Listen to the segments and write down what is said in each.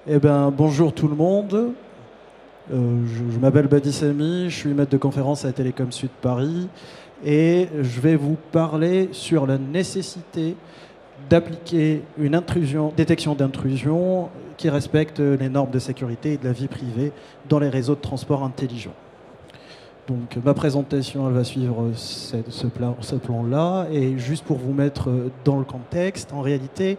Eh ben, bonjour tout le monde. Je m'appelle Badi Sami, je suis maître de conférence à Télécom Sud Paris et je vais vous parler sur la nécessité d'appliquer une détection d'intrusion qui respecte les normes de sécurité et de la vie privée dans les réseaux de transport intelligents. Donc ma présentation, elle va suivre ce plan-là. Et juste pour vous mettre dans le contexte, en réalité,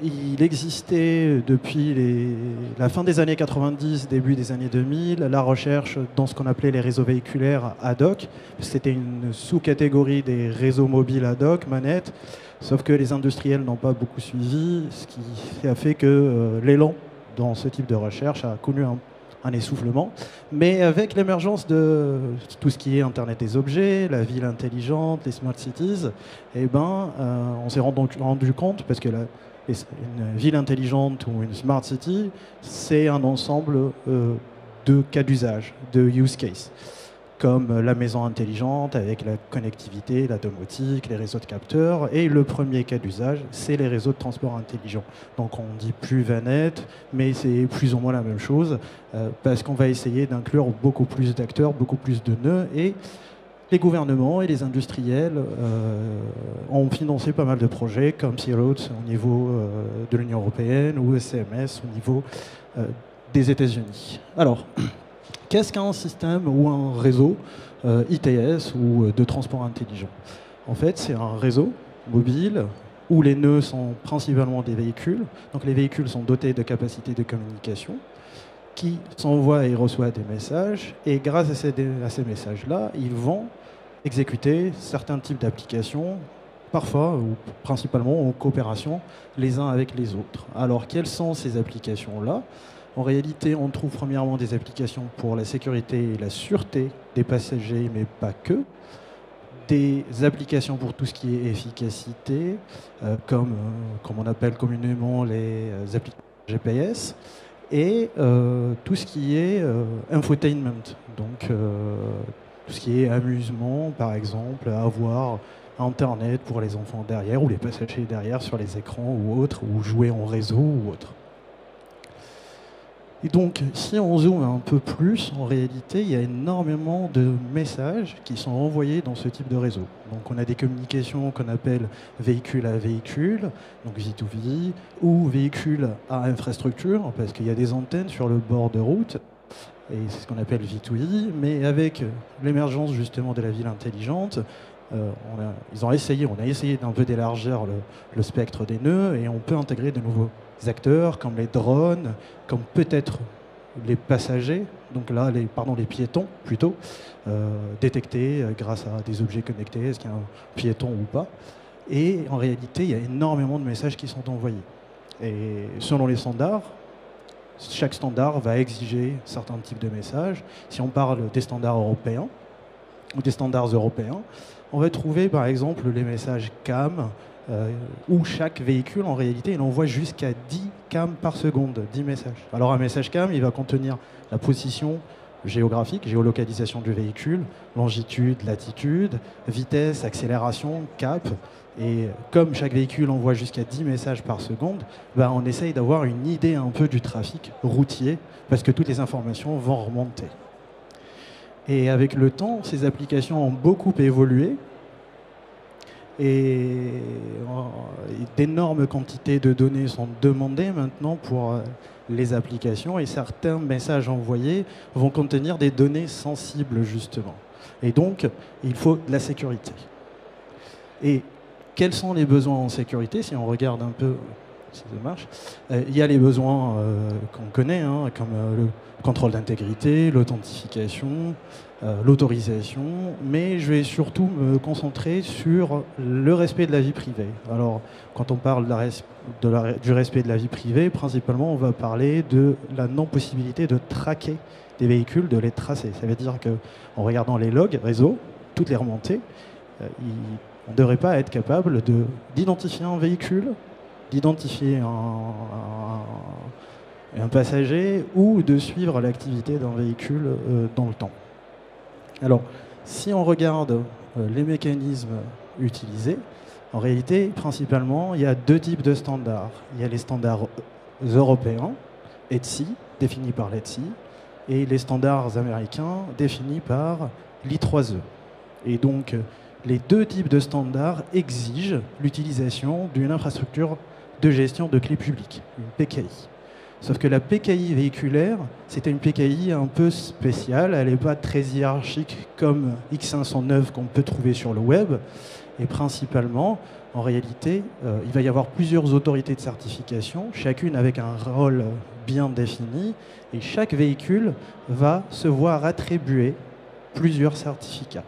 il existait depuis la fin des années 90, début des années 2000, la recherche dans ce qu'on appelait les réseaux véhiculaires ad hoc. C'était une sous-catégorie des réseaux mobiles ad hoc, manettes, sauf que les industriels n'ont pas beaucoup suivi, ce qui a fait que l'élan dans ce type de recherche a connu un essoufflement. Mais avec l'émergence de tout ce qui est Internet des objets, la ville intelligente, les smart cities, on s'est rendu compte, parce que une ville intelligente ou une smart city, c'est un ensemble de cas d'usage, de use case, comme la maison intelligente avec la connectivité, la domotique, les réseaux de capteurs. Et le premier cas d'usage, c'est les réseaux de transport intelligents. Donc on dit plus VANET, mais c'est plus ou moins la même chose, parce qu'on va essayer d'inclure beaucoup plus d'acteurs, beaucoup plus de nœuds. Et les gouvernements et les industriels ont financé pas mal de projets comme Sea Roads au niveau de l'Union européenne ou SCMS au niveau des États-Unis. Alors, qu'est-ce qu'un système ou un réseau ITS ou de transport intelligent? En fait, c'est un réseau mobile où les nœuds sont principalement des véhicules. Donc les véhicules sont dotés de capacités de communication qui s'envoient et reçoivent des messages. Et grâce à ces messages-là, ils vont exécuter certains types d'applications, parfois ou principalement en coopération les uns avec les autres. Alors, quelles sont ces applications-là? En réalité, on trouve premièrement des applications pour la sécurité et la sûreté des passagers, mais pas que. Des applications pour tout ce qui est efficacité, comme on appelle communément les applications GPS, et tout ce qui est infotainment, donc tout ce qui est amusement, par exemple, avoir Internet pour les enfants derrière ou les passagers derrière sur les écrans ou autres, ou jouer en réseau ou autre. Et donc, si on zoome un peu plus, en réalité, il y a énormément de messages qui sont envoyés dans ce type de réseau. Donc, on a des communications qu'on appelle véhicule à véhicule, donc V2V, ou véhicule à infrastructure, parce qu'il y a des antennes sur le bord de route, et c'est ce qu'on appelle V2I, mais avec l'émergence justement de la ville intelligente, on a essayé d'un peu d'élargir le spectre des nœuds, et on peut intégrer de nouveaux acteurs comme les drones, comme peut-être les passagers, donc là les piétons plutôt, détectés grâce à des objets connectés, est-ce qu'il y a un piéton ou pas. Et en réalité, il y a énormément de messages qui sont envoyés. Et selon les standards, chaque standard va exiger certains types de messages. Si on parle des standards européens ou des standards européens, on va trouver par exemple les messages CAM, où chaque véhicule, en réalité, il envoie jusqu'à 10 CAM par seconde, 10 messages. Alors un message CAM, il va contenir la position géographique, géolocalisation du véhicule, longitude, latitude, vitesse, accélération, cap. Et comme chaque véhicule envoie jusqu'à 10 messages par seconde, on essaye d'avoir une idée un peu du trafic routier, parce que toutes les informations vont remonter. Et avec le temps, ces applications ont beaucoup évolué, et d'énormes quantités de données sont demandées maintenant pour les applications, et certains messages envoyés vont contenir des données sensibles justement. Et donc, il faut de la sécurité. Et quels sont les besoins en sécurité? Si on regarde un peu, si ça marche, il y a les besoins qu'on connaît, comme le contrôle d'intégrité, l'authentification, l'autorisation, mais je vais surtout me concentrer sur le respect de la vie privée. Alors, quand on parle du respect de la vie privée, principalement, on va parler de la non-possibilité de traquer des véhicules, de les tracer. Ça veut dire qu'en regardant les logs réseau, toutes les remontées, on ne devrait pas être capable d'identifier un véhicule, d'identifier un passager ou de suivre l'activité d'un véhicule dans le temps. Alors, si on regarde les mécanismes utilisés, en réalité, principalement, il y a deux types de standards. Il y a les standards européens ETSI, défini par l'ETSI, et les standards américains définis par l'I3E. Et donc, les deux types de standards exigent l'utilisation d'une infrastructure de gestion de clés publiques, une PKI. Sauf que la PKI véhiculaire, c'était une PKI un peu spéciale, elle n'est pas très hiérarchique comme X509 qu'on peut trouver sur le web, et principalement, en réalité, il va y avoir plusieurs autorités de certification, chacune avec un rôle bien défini, et chaque véhicule va se voir attribuer plusieurs certificats.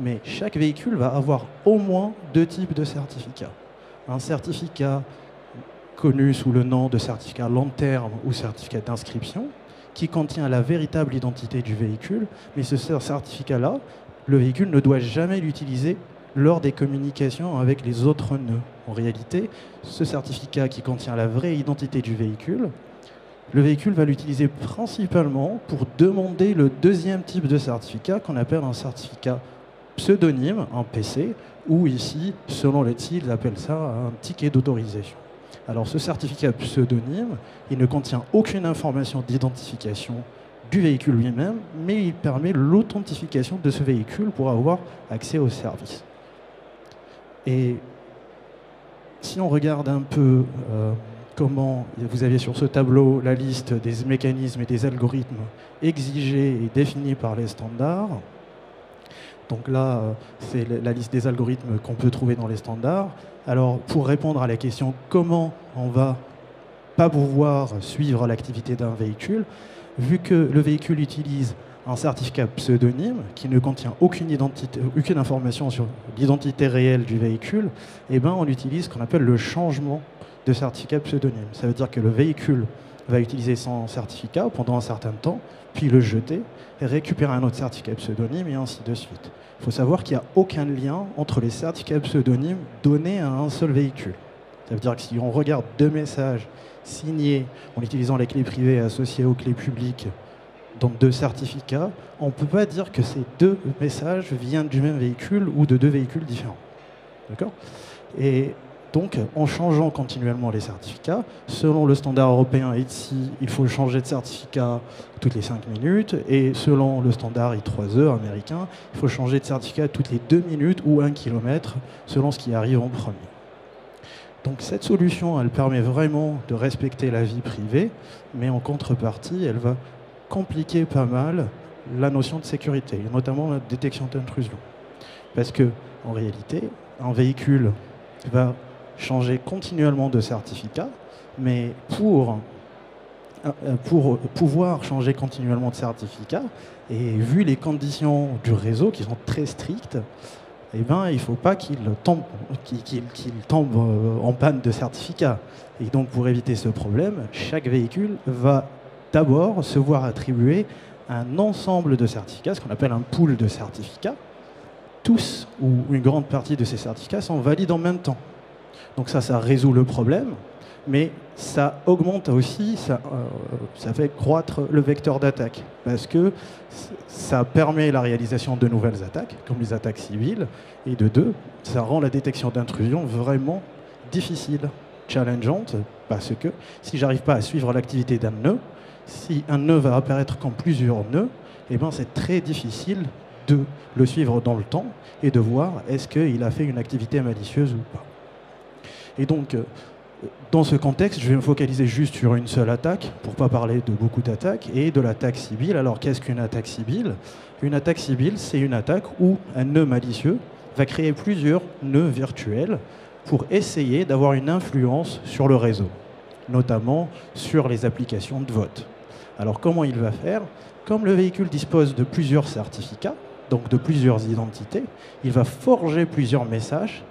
Mais chaque véhicule va avoir au moins deux types de certificats. Un certificat connu sous le nom de certificat long terme ou certificat d'inscription, qui contient la véritable identité du véhicule, mais ce certificat-là, le véhicule ne doit jamais l'utiliser lors des communications avec les autres nœuds. En réalité, ce certificat qui contient la vraie identité du véhicule, le véhicule va l'utiliser principalement pour demander le deuxième type de certificat qu'on appelle un certificat pseudonyme, un PC, ou ici, selon l'ETSI, ils appellent ça un ticket d'autorisation. Alors ce certificat pseudonyme, il ne contient aucune information d'identification du véhicule lui-même, mais il permet l'authentification de ce véhicule pour avoir accès au service. Et si on regarde un peu comment vous avez sur ce tableau la liste des mécanismes et des algorithmes exigés et définis par les standards, donc là, c'est la liste des algorithmes qu'on peut trouver dans les standards. Alors, pour répondre à la question comment on va pas pouvoir suivre l'activité d'un véhicule, vu que le véhicule utilise un certificat pseudonyme qui ne contient aucune information sur l'identité réelle du véhicule, eh ben, on utilise ce qu'on appelle le changement de certificat pseudonyme. Ça veut dire que le véhicule va utiliser son certificat pendant un certain temps, puis le jeter, et récupérer un autre certificat pseudonyme, et ainsi de suite. Il faut savoir qu'il n'y a aucun lien entre les certificats pseudonymes donnés à un seul véhicule. Ça veut dire que si on regarde deux messages signés en utilisant les clés privées associées aux clés publiques, donc deux certificats, on ne peut pas dire que ces deux messages viennent du même véhicule ou de deux véhicules différents. D'accord ? Et donc, en changeant continuellement les certificats, selon le standard européen ETSI, il faut changer de certificat toutes les 5 minutes, et selon le standard I3E américain, il faut changer de certificat toutes les 2 minutes ou 1 km, selon ce qui arrive en premier. Donc cette solution, elle permet vraiment de respecter la vie privée, mais en contrepartie, elle va compliquer pas mal la notion de sécurité, et notamment la détection d'intrusion. Parce que, en réalité, un véhicule va changer continuellement de certificat, mais pour pouvoir changer continuellement de certificat, et vu les conditions du réseau qui sont très strictes, eh ben, il ne faut pas qu'il tombe en panne de certificat. Et donc, pour éviter ce problème, chaque véhicule va d'abord se voir attribuer un ensemble de certificats, ce qu'on appelle un pool de certificats. Tous ou une grande partie de ces certificats sont valides en même temps. Donc ça résout le problème, mais ça augmente aussi, ça fait croître le vecteur d'attaque, parce que ça permet la réalisation de nouvelles attaques, comme les attaques civiles, et de deux, ça rend la détection d'intrusion vraiment difficile, challengeante, parce que si j'arrive pas à suivre l'activité d'un nœud, si un nœud va apparaître comme plusieurs nœuds, eh ben c'est très difficile de le suivre dans le temps et de voir est-ce qu'il a fait une activité malicieuse ou pas. Et donc, dans ce contexte, je vais me focaliser juste sur une seule attaque, pour ne pas parler de beaucoup d'attaques, et de l'attaque civile. Alors, qu'est-ce qu'une attaque civile ? Une attaque civile, c'est une attaque où un nœud malicieux va créer plusieurs nœuds virtuels pour essayer d'avoir une influence sur le réseau, notamment sur les applications de vote. Alors, comment il va faire ? Comme le véhicule dispose de plusieurs certificats, donc de plusieurs identités, il va forger plusieurs messages.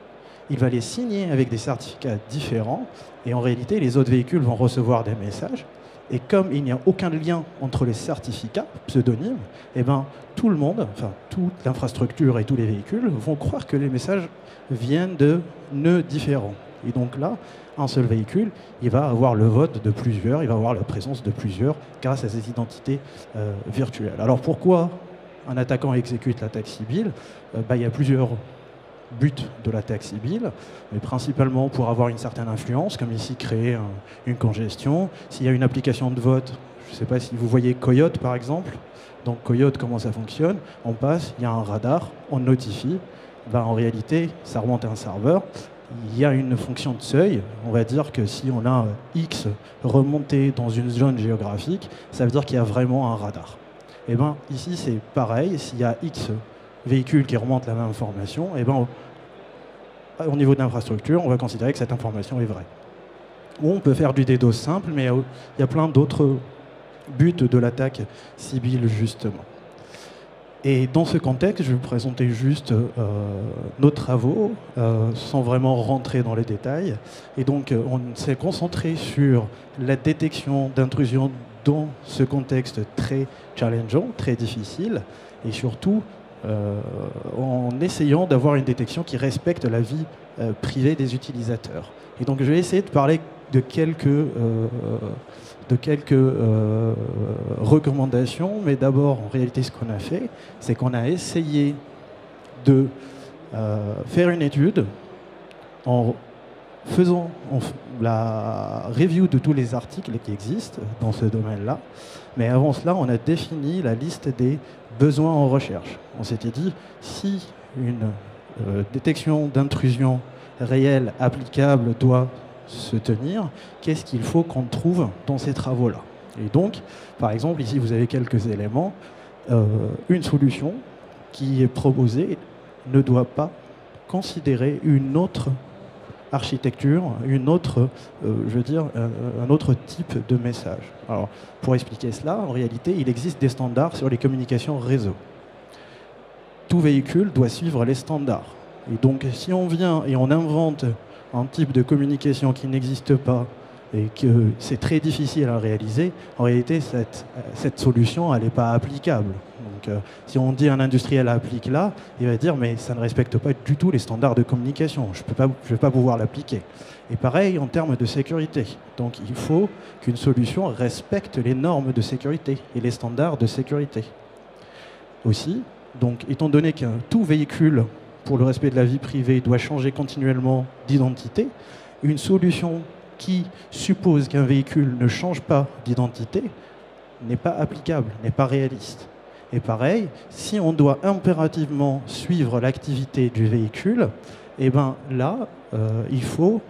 Il va les signer avec des certificats différents, et en réalité, les autres véhicules vont recevoir des messages. Et comme il n'y a aucun lien entre les certificats pseudonymes, eh ben, tout le monde, enfin toute l'infrastructure et tous les véhicules vont croire que les messages viennent de nœuds différents. Et donc là, un seul véhicule, il va avoir le vote de plusieurs, il va avoir la présence de plusieurs grâce à ces identités virtuelles. Alors pourquoi un attaquant exécute l'attaque civile ? Il y a plusieurs but de l'attaque Sybil, mais principalement pour avoir une certaine influence, comme ici créer une congestion. S'il y a une application de vote, je ne sais pas si vous voyez Coyote par exemple. Donc Coyote, comment ça fonctionne? On passe, il y a un radar, on notifie. Ben, en réalité, ça remonte à un serveur. Il y a une fonction de seuil. On va dire que si on a X remonté dans une zone géographique, ça veut dire qu'il y a vraiment un radar. Et ben, ici, c'est pareil. S'il y a X véhicules qui remontent la même information, et ben, au niveau de l'infrastructure, on va considérer que cette information est vraie. Ou on peut faire du DDoS simple, mais il y a plein d'autres buts de l'attaque Sybil, justement. Et dans ce contexte, je vais vous présenter juste nos travaux, sans vraiment rentrer dans les détails. Et donc, on s'est concentré sur la détection d'intrusion dans ce contexte très challengeant, très difficile, et surtout en essayant d'avoir une détection qui respecte la vie privée des utilisateurs. Et donc, je vais essayer de parler de quelques recommandations, mais d'abord, en réalité, ce qu'on a fait, c'est qu'on a essayé de faire une étude en faisant la review de tous les articles qui existent dans ce domaine-là. Mais avant cela, on a défini la liste des besoins en recherche. On s'était dit, si une détection d'intrusion réelle applicable doit se tenir, qu'est-ce qu'il faut qu'on trouve dans ces travaux-là? Et donc, par exemple, ici, vous avez quelques éléments. Une solution qui est proposée ne doit pas considérer une autre architecture, une autre, un autre type de message. Alors, pour expliquer cela, en réalité, il existe des standards sur les communications réseau. Tout véhicule doit suivre les standards. Et donc, si on vient et on invente un type de communication qui n'existe pas et que c'est très difficile à réaliser, en réalité, cette solution, elle n'est pas applicable. Donc, si on dit un industriel applique là, il va dire mais ça ne respecte pas du tout les standards de communication, je ne vais pas pouvoir l'appliquer. Et pareil en termes de sécurité. Donc, il faut qu'une solution respecte les normes de sécurité et les standards de sécurité. Aussi, donc, étant donné que tout véhicule pour le respect de la vie privée doit changer continuellement d'identité, une solution qui suppose qu'un véhicule ne change pas d'identité n'est pas applicable, n'est pas réaliste. Et pareil, si on doit impérativement suivre l'activité du véhicule, eh ben là, il faut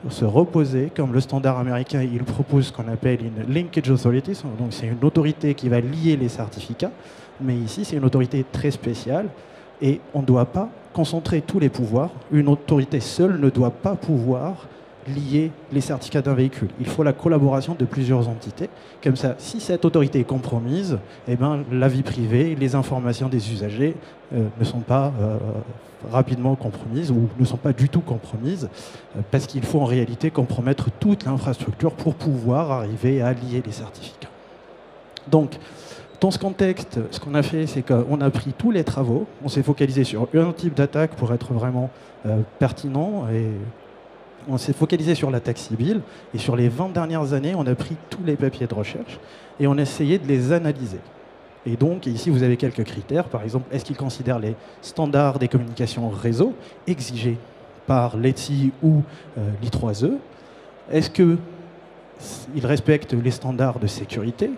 se reposer, comme le standard américain, il propose ce qu'on appelle une linkage authority, donc c'est une autorité qui va lier les certificats, mais ici c'est une autorité très spéciale, et on ne doit pas concentrer tous les pouvoirs. Une autorité seule ne doit pas pouvoir lier les certificats d'un véhicule. Il faut la collaboration de plusieurs entités. Comme ça, si cette autorité est compromise, eh ben, la vie privée, les informations des usagers ne sont pas rapidement compromises ou ne sont pas du tout compromises, parce qu'il faut en réalité compromettre toute l'infrastructure pour pouvoir arriver à lier les certificats. Donc, dans ce contexte, ce qu'on a fait, c'est qu'on a pris tous les travaux, on s'est focalisé sur un type d'attaque pour être vraiment pertinent, et on s'est focalisé sur l'attaque Sybil, et sur les 20 dernières années, on a pris tous les papiers de recherche, et on a essayé de les analyser. Et donc, ici, vous avez quelques critères. Par exemple, est-ce qu'ils considèrent les standards des communications réseau exigés par l'ETSI ou l'I3E? Est-ce qu'ils respectent les standards de sécurité?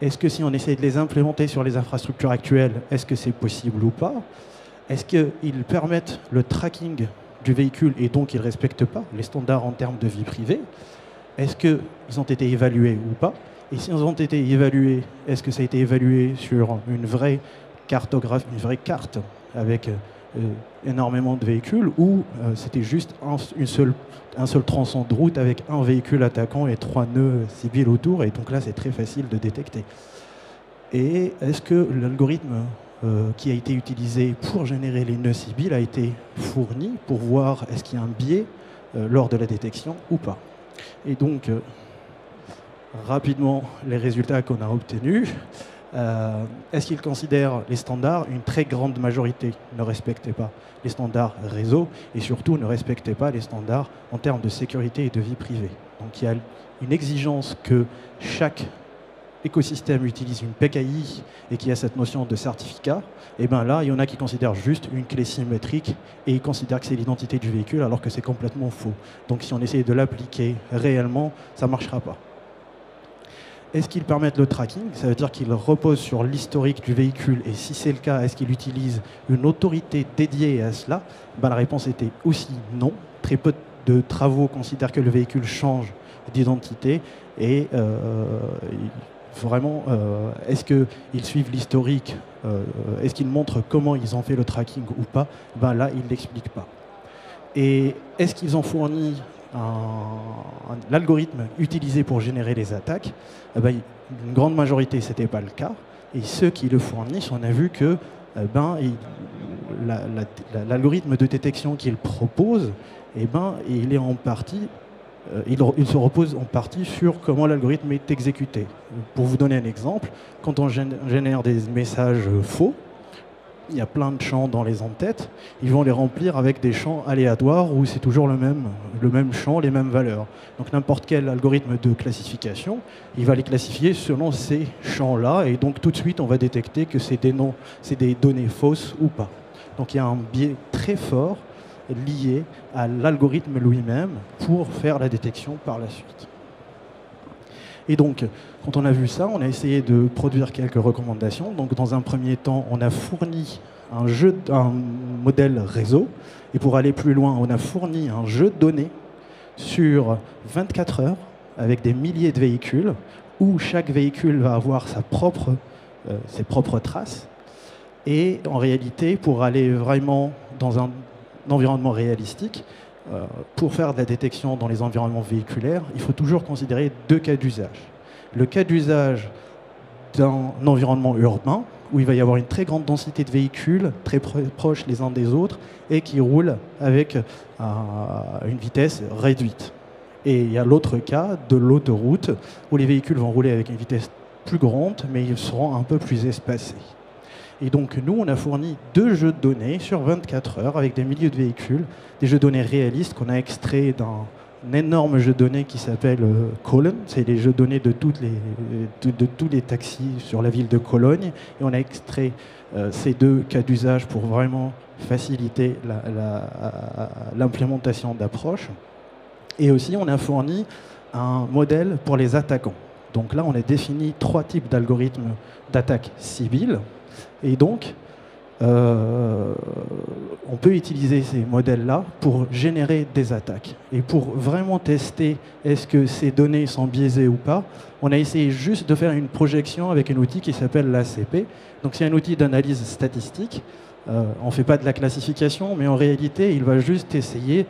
Est-ce que si on essaie de les implémenter sur les infrastructures actuelles, est-ce que c'est possible ou pas? Est-ce qu'ils permettent le tracking du véhicule et donc ils ne respectent pas les standards en termes de vie privée? Est-ce qu'ils ont été évalués ou pas? Et s'ils ont été évalués, est-ce que ça a été évalué sur une vraie cartographie, une vraie carte avec énormément de véhicules, ou c'était juste un seul tronçon de route avec un véhicule attaquant et 3 nœuds civils autour, et donc là c'est très facile de détecter. Et est-ce que l'algorithme qui a été utilisé pour générer les nœuds civils a été fourni pour voir est-ce qu'il y a un biais lors de la détection ou pas? Et donc, rapidement, les résultats qu'on a obtenus. Est-ce qu'ils considèrent les standards? Une très grande majorité ne respectait pas les standards réseau et surtout ne respectait pas les standards en termes de sécurité et de vie privée. Donc il y a une exigence que chaque écosystème utilise une PKI et qui a cette notion de certificat, et bien là, il y en a qui considèrent juste une clé symétrique et ils considèrent que c'est l'identité du véhicule alors que c'est complètement faux. Donc si on essaye de l'appliquer réellement, ça ne marchera pas. Est-ce qu'ils permettent le tracking? Ça veut dire qu'ils reposent sur l'historique du véhicule. Et si c'est le cas, est-ce qu'il utilise une autorité dédiée à cela? La réponse était aussi non. Très peu de travaux considèrent que le véhicule change d'identité. Et vraiment, est-ce qu'ils suivent l'historique? Est-ce qu'ils montrent comment ils ont fait le tracking ou pas? Là, ils ne l'expliquent pas. Et est-ce qu'ils ont fourni l'algorithme utilisé pour générer les attaques? Une grande majorité, ce n'était pas le cas. Et ceux qui le fournissent, on a vu que l'algorithme de détection qu'ils proposent, il est en partie, il se repose en partie sur comment l'algorithme est exécuté. Pour vous donner un exemple, quand on génère des messages faux, il y a plein de champs dans les entêtes, ils vont les remplir avec des champs aléatoires où c'est toujours le même champ, les mêmes valeurs. Donc n'importe quel algorithme de classification, il va les classifier selon ces champs-là, et donc tout de suite on va détecter que c'est des données fausses ou pas. Donc il y a un biais très fort lié à l'algorithme lui-même pour faire la détection par la suite. Et donc, quand on a vu ça, on a essayé de produire quelques recommandations. Donc, dans un premier temps, on a fourni un modèle réseau. Et pour aller plus loin, on a fourni un jeu de données sur 24 heures avec des milliers de véhicules où chaque véhicule va avoir ses propres traces. Et en réalité, pour aller vraiment dans un environnement réalistique, pour faire de la détection dans les environnements véhiculaires, il faut toujours considérer deux cas d'usage. Le cas d'usage d'un environnement urbain, où il va y avoir une très grande densité de véhicules, très proches les uns des autres, et qui roulent avec une vitesse réduite. Et il y a l'autre cas de l'autoroute, où les véhicules vont rouler avec une vitesse plus grande, mais ils seront un peu plus espacés. Et donc, nous, on a fourni deux jeux de données sur 24 heures avec des milliers de véhicules, des jeux de données réalistes qu'on a extraits d'un énorme jeu de données qui s'appelle Cologne. C'est les jeux de données de tous les taxis sur la ville de Cologne. Et on a extrait ces deux cas d'usage pour vraiment faciliter l'implémentation d'approches. Et aussi, on a fourni un modèle pour les attaquants. Donc là, on a défini 3 types d'algorithmes d'attaque civile. Et donc, on peut utiliser ces modèles-là pour générer des attaques. Et pour vraiment tester est-ce que ces données sont biaisées ou pas, on a essayé juste de faire une projection avec un outil qui s'appelle l'ACP. Donc c'est un outil d'analyse statistique. On ne fait pas de la classification, mais en réalité, il va juste essayer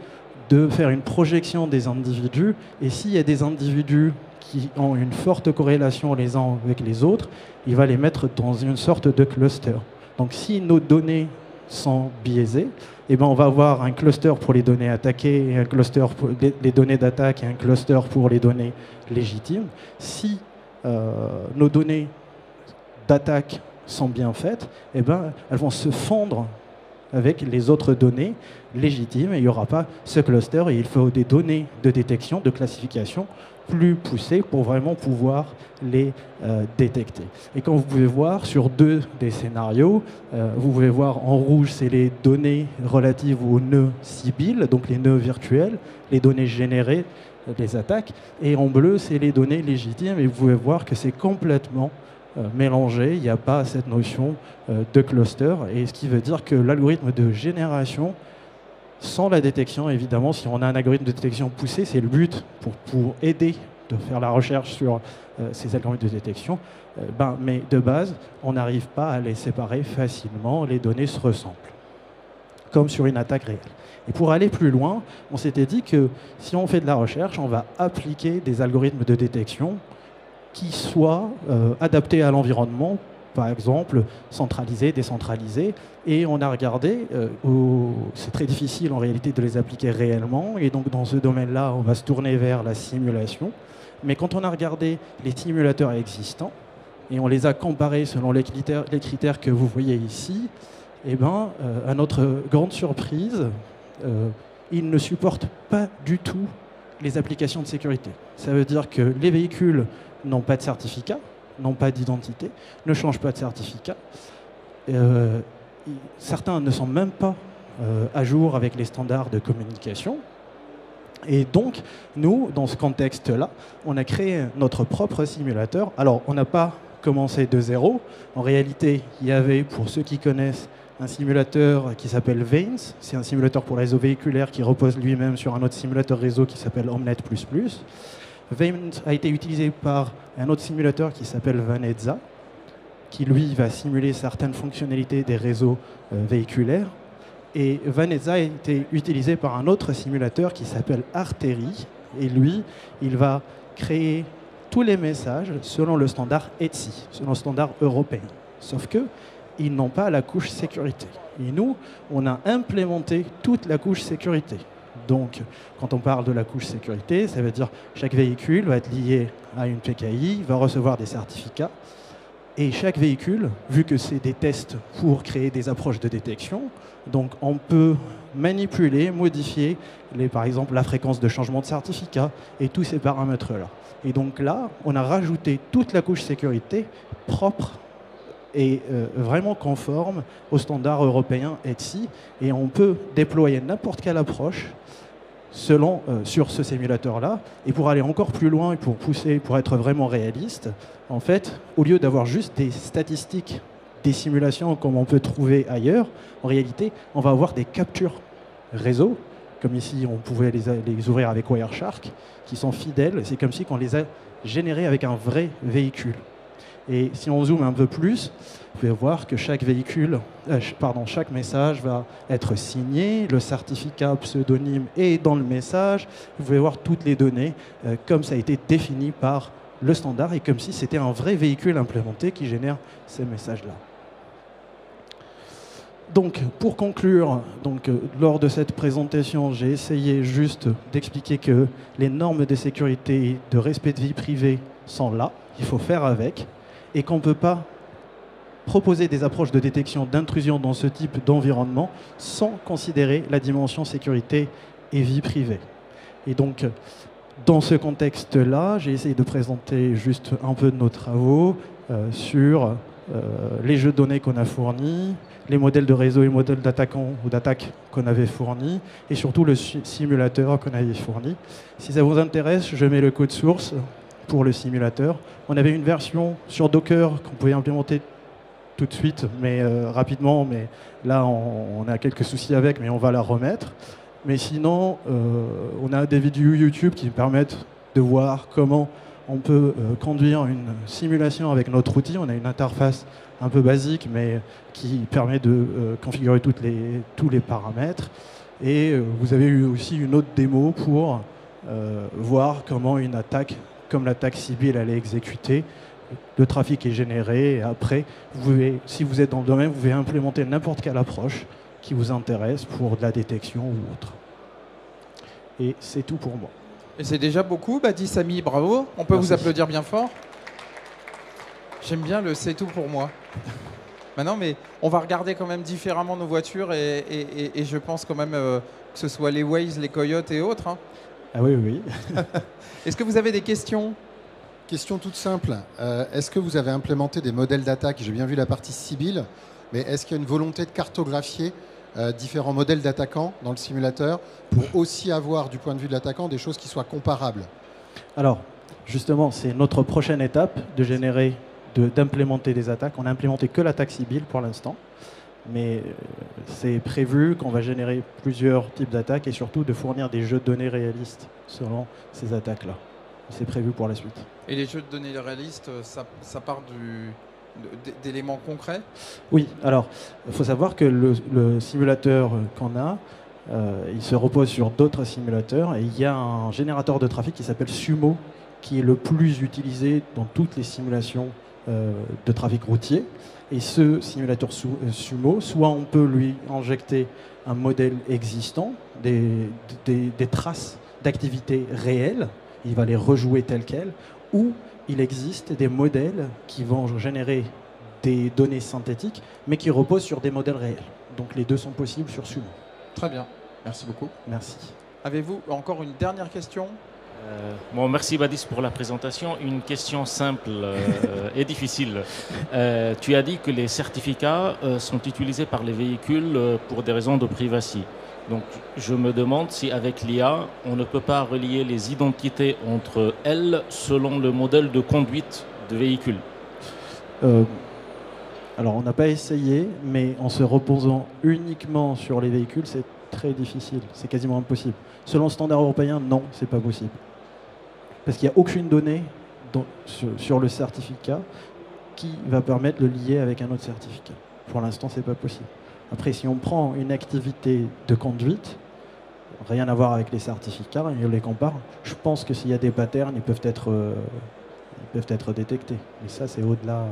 de faire une projection des individus. Et s'il y a des individus qui ont une forte corrélation les uns avec les autres, il va les mettre dans une sorte de cluster. Donc si nos données sont biaisées, on va avoir un cluster pour les données attaquées, et un cluster pour les données d'attaque et un cluster pour les données légitimes. Si nos données d'attaque sont bien faites, elles vont se fondre avec les autres données légitimes et il n'y aura pas ce cluster et il faut des données de détection, de classification plus poussées pour vraiment pouvoir les détecter. Et comme vous pouvez voir sur 2 des scénarios, vous pouvez voir en rouge, c'est les données relatives aux nœuds civils, donc les nœuds virtuels, les données générées, les attaques, et en bleu, c'est les données légitimes et vous pouvez voir que c'est complètement mélangé, il n'y a pas cette notion de cluster, et ce qui veut dire que l'algorithme de génération, sans la détection, évidemment, si on a un algorithme de détection poussé, c'est le but pour aider de faire la recherche sur ces algorithmes de détection, mais de base, on n'arrive pas à les séparer facilement, les données se ressemblent, comme sur une attaque réelle. Et pour aller plus loin, on s'était dit que si on fait de la recherche, on va appliquer des algorithmes de détection qui soient adaptés à l'environnement, par exemple centralisés, décentralisés, et on a regardé, c'est très difficile en réalité de les appliquer réellement, et donc dans ce domaine-là, on va se tourner vers la simulation. Mais quand on a regardé les simulateurs existants, et on les a comparés selon les critères que vous voyez ici, à notre grande surprise, ils ne supportent pas du tout les applications de sécurité. Ça veut dire que les véhicules n'ont pas de certificat, n'ont pas d'identité, ne changent pas de certificat. Certains ne sont même pas à jour avec les standards de communication. Et donc, nous, dans ce contexte-là, on a créé notre propre simulateur. Alors, on n'a pas commencé de zéro. En réalité, il y avait, pour ceux qui connaissent, un simulateur qui s'appelle VANES. C'est un simulateur pour réseau véhiculaire qui repose lui-même sur un autre simulateur réseau qui s'appelle Omnet++. VANES a été utilisé par un autre simulateur qui s'appelle Vanezza, qui lui va simuler certaines fonctionnalités des réseaux véhiculaires. Et Vanezza a été utilisé par un autre simulateur qui s'appelle Artery. Et lui, il va créer tous les messages selon le standard ETSI, selon le standard européen. Sauf que ils n'ont pas la couche sécurité. Et nous, on a implémenté toute la couche sécurité. Donc, quand on parle de la couche sécurité, ça veut dire que chaque véhicule va être lié à une PKI, va recevoir des certificats. Et chaque véhicule, vu que c'est des tests pour créer des approches de détection, donc on peut manipuler, modifier, par exemple, la fréquence de changement de certificat et tous ces paramètres-là. Et donc là, on a rajouté toute la couche sécurité propre et vraiment conforme aux standards européens ETSI. Et on peut déployer n'importe quelle approche sur ce simulateur-là. Et pour aller encore plus loin et pour pousser, pour être vraiment réaliste, en fait, au lieu d'avoir juste des statistiques, des simulations comme on peut trouver ailleurs, en réalité, on va avoir des captures réseau, comme ici on pouvait les ouvrir avec Wireshark, qui sont fidèles. C'est comme si on les a générés avec un vrai véhicule. Et si on zoome un peu plus, vous pouvez voir que chaque chaque message va être signé, le certificat pseudonyme est dans le message. Vous pouvez voir toutes les données comme ça a été défini par le standard et comme si c'était un vrai véhicule implémenté qui génère ces messages-là. Donc, pour conclure, lors de cette présentation, j'ai essayé juste d'expliquer que les normes de sécurité et de respect de vie privée sont là, il faut faire avec, et qu'on ne peut pas proposer des approches de détection d'intrusion dans ce type d'environnement sans considérer la dimension sécurité et vie privée. Et donc, dans ce contexte-là, j'ai essayé de présenter juste un peu de nos travaux sur les jeux de données qu'on a fournis, les modèles de réseau et les modèles d'attaquants ou d'attaque qu'on avait fournis, et surtout le simulateur qu'on avait fourni. Si ça vous intéresse, je mets le code source pour le simulateur. On avait une version sur Docker qu'on pouvait implémenter tout de suite, mais rapidement, mais là on a quelques soucis avec, mais on va la remettre. Mais sinon, on a des vidéos YouTube qui permettent de voir comment on peut conduire une simulation avec notre outil. On a une interface un peu basique, mais qui permet de configurer tous les paramètres. Et vous avez eu aussi une autre démo pour voir comment une attaque, comme l'attaque Sibyl, elle est exécutée. Le trafic est généré et après, si vous êtes dans le domaine, vous pouvez implémenter n'importe quelle approche qui vous intéresse pour de la détection ou autre. Et c'est tout pour moi. Et c'est déjà beaucoup, Badi Sami, bravo. On peut vous applaudir bien fort. J'aime bien le c'est tout pour moi. Maintenant, mais on va regarder quand même différemment nos voitures et je pense quand même que ce soit les Waze, les Coyotes et autres. Hein. Ah oui, oui. Est-ce que vous avez des questions ? Question toute simple. Est-ce que vous avez implémenté des modèles d'attaque ? J'ai bien vu la partie Sibyl, mais est-ce qu'il y a une volonté de cartographier différents modèles d'attaquants dans le simulateur pour aussi avoir, du point de vue de l'attaquant, des choses qui soient comparables? Alors, justement, c'est notre prochaine étape d'implémenter des attaques. On n'a implémenté que l'attaque Sibyl pour l'instant, mais c'est prévu qu'on va générer plusieurs types d'attaques et surtout de fournir des jeux de données réalistes selon ces attaques-là. C'est prévu pour la suite. Et les jeux de données réalistes, ça part d'éléments concrets ? Oui, alors il faut savoir que le simulateur qu'on a, il se repose sur d'autres simulateurs et il y a un générateur de trafic qui s'appelle Sumo qui est le plus utilisé dans toutes les simulations de trafic routier. Et ce simulateur Sumo, soit on peut lui injecter un modèle existant, des traces d'activité réelles, il va les rejouer telles quelles, ou il existe des modèles qui vont générer des données synthétiques, mais qui reposent sur des modèles réels. Donc les deux sont possibles sur Sumo. Très bien, merci beaucoup. Merci. Avez-vous encore une dernière question ? Bon, merci Badis pour la présentation. Une question simple et difficile. Tu as dit que les certificats sont utilisés par les véhicules pour des raisons de privacy. Donc je me demande si avec l'IA, on ne peut pas relier les identités entre elles selon le modèle de conduite de véhicule. Alors on n'a pas essayé, mais en se reposant uniquement sur les véhicules, c'est très difficile. C'est quasiment impossible. Selon le standard européen, non, c'est pas possible. Parce qu'il n'y a aucune donnée sur le certificat qui va permettre de le lier avec un autre certificat. Pour l'instant, c'est pas possible. Après, si on prend une activité de conduite, rien à voir avec les certificats, et on les compare, je pense que s'il y a des patterns, ils peuvent être détectés. Mais ça, c'est au-delà.